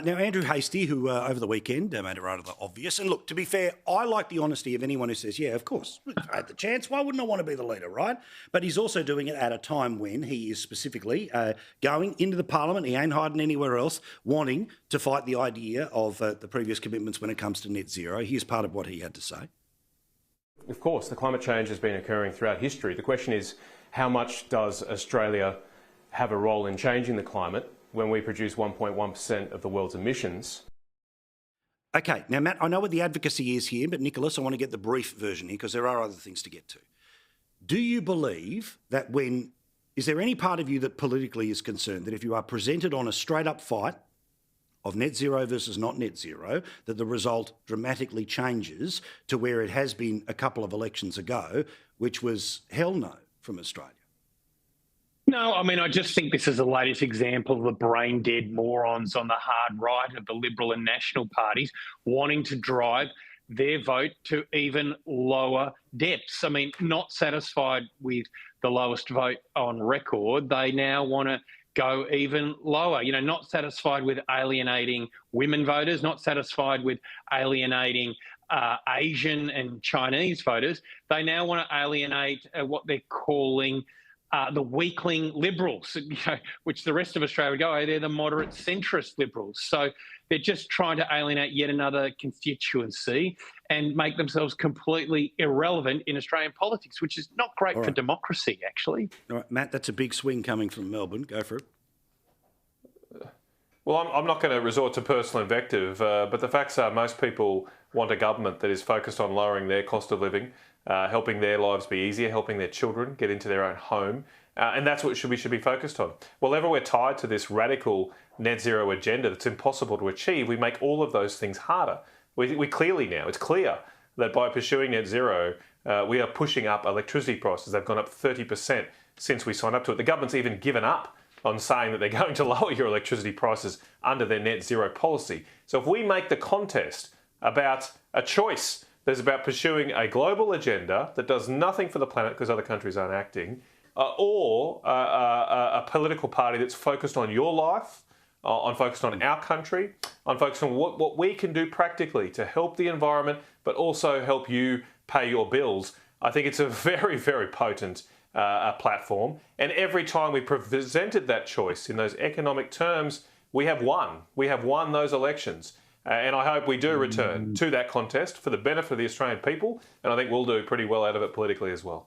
Now, Andrew Hastie, who over the weekend made it rather obvious, and look, to be fair, I like the honesty of anyone who says, yeah, of course, if I had the chance, why wouldn't I want to be the leader, right? But he's also doing it at a time when he is specifically going into the parliament, he ain't hiding anywhere else, wanting to fight the idea of the previous commitments when it comes to net zero. Here's part of what he had to say. Of course, the climate change has been occurring throughout history. The question is, how much does Australia have a role in changing the climate when we produce 1.1% of the world's emissions? Okay, now, Matt, I know what the advocacy is here, but Nicholas, I want to get the brief version here because there are other things to get to. Do you believe that is there any part of you that politically is concerned that if you are presented on a straight-up fight of net zero versus not net zero, that the result dramatically changes to where it has been a couple of elections ago, which was hell no from Australia? No, I mean, I just think this is the latest example of the brain-dead morons on the hard right of the Liberal and National parties wanting to drive their vote to even lower depths. I mean, not satisfied with the lowest vote on record, they now want to go even lower. You know, not satisfied with alienating women voters, not satisfied with alienating Asian and Chinese voters. They now want to alienate what they're calling the weakling Liberals, which the rest of Australia would go, oh, they're the moderate centrist Liberals. So they're just trying to alienate yet another constituency and make themselves completely irrelevant in Australian politics, which is not great for democracy, actually. All right, Matt, that's a big swing coming from Melbourne. Go for it. Well, I'm not going to resort to personal invective, but the facts are most people want a government that is focused on lowering their cost of living, helping their lives be easier, helping their children get into their own home. And that's what we should be focused on. Whenever we're tied to this radical net zero agenda that's impossible to achieve, we make all of those things harder. We clearly now, it's clear that by pursuing net zero, we are pushing up electricity prices. They've gone up 30% since we signed up to it. The government's even given up on saying that they're going to lower your electricity prices under their net zero policy. So if we make the contest about a choice that's about pursuing a global agenda that does nothing for the planet because other countries aren't acting, or a political party that's focused on your life, focused on our country, focused on what we can do practically to help the environment, but also help you pay your bills, I think it's a very, very potent platform. And every time we presented that choice in those economic terms, we have won. We have won those elections. And I hope we do return to that contest for the benefit of the Australian people. And I think we'll do pretty well out of it politically as well.